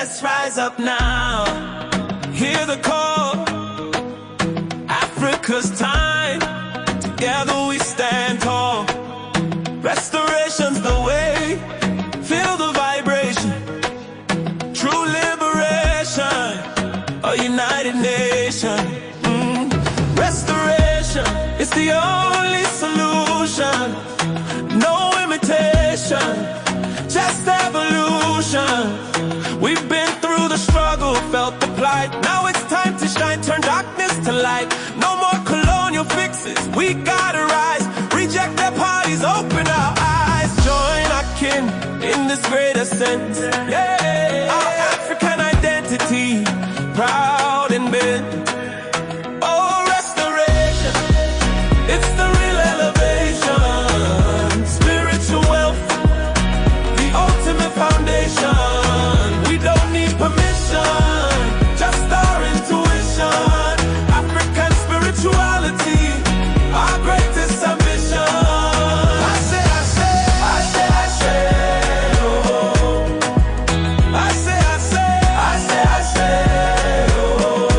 Let's rise up now. Hear the call. Africa's time. Together we stand tall. Restoration's the way. Feel the vibration. True liberation. A united nation. Restoration is the only solution. No imitation, just evolution. We've been through the struggle, felt the plight. Now it's time to shine, turn darkness to light. No more colonial fixes, we gotta rise. Reject their parties, open our eyes. Join our kin in this great ascent. Yeah, our African identity, proud and bent. Oh, restoration, it's the real elevation. Spiritual wealth, the ultimate foundation. We don't need permission, just our intuition. African spirituality, our greatest ambition. I say, I say, I say, I say, oh. I say, I say, I say, I say, oh.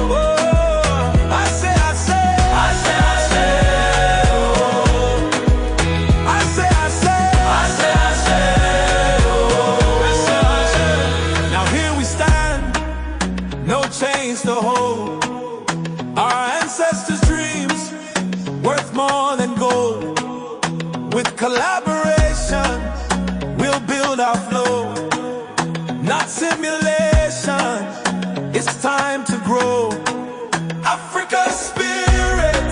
I say, I say, I say, I say, oh. I say, I say, I say, I say, oh. I say, I say. Now here we stand, no chains to hold. Our ancestors' dreams worth more than gold. With collaboration, we'll build our flow. Not simulation, it's time to grow. Africa's spirit,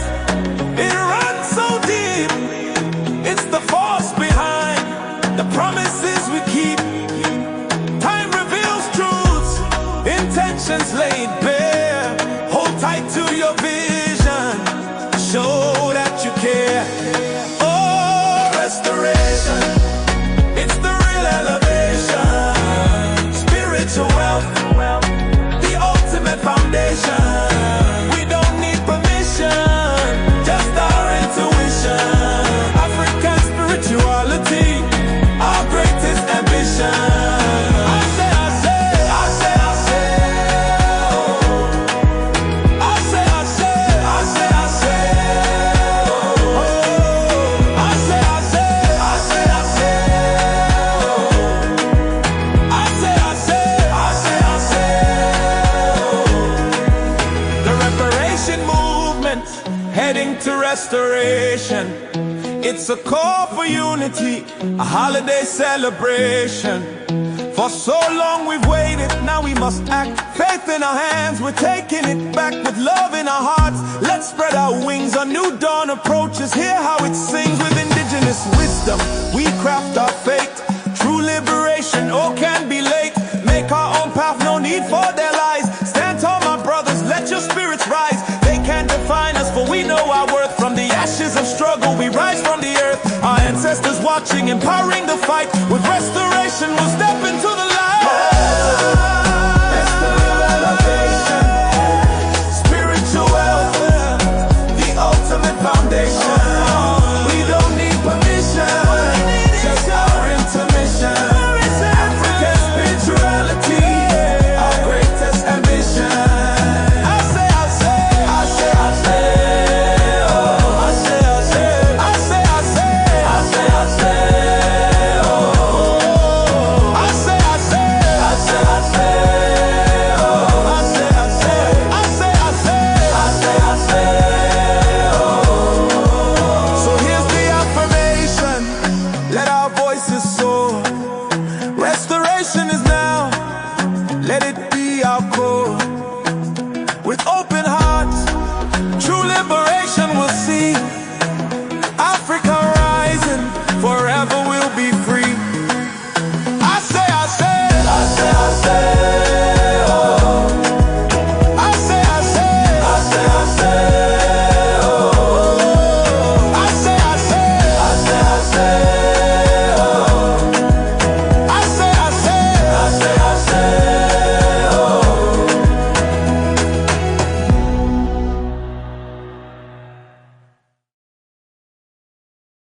it runs so deep. It's the force behind the promises we keep. Time reveals truths, intentions laid bare. Hold tight to your vision, show that you care. Oh, restoration, it's the real elevation. Spiritual wealth, the ultimate foundation. We don't need permission, just our intuition. African spirituality, our greatest ambition. I say, I say, I say, I say, oh. I say, I say, I say, I say, oh. I say, I say, I say, I say, oh. I say, I say, I say, I say, oh. The reparation movement, heading to restoration. It's a call for unity, a holiday celebration. For so long we've waited, now we must act. Faith in our hands, we're taking it back. With love in our hearts, let's spread our wings. A new dawn approaches, hear how it sings. With indigenous wisdom, we craft our fate. True liberation, oh, can be late. Make our own path, no need for their lies. Stand tall, my brothers, let your spirits rise. They can't define us, for we know our worth. From the ashes of struggle, we rise from the earth. Our ancestors watching, empowering the fight. With restoration, we'll step into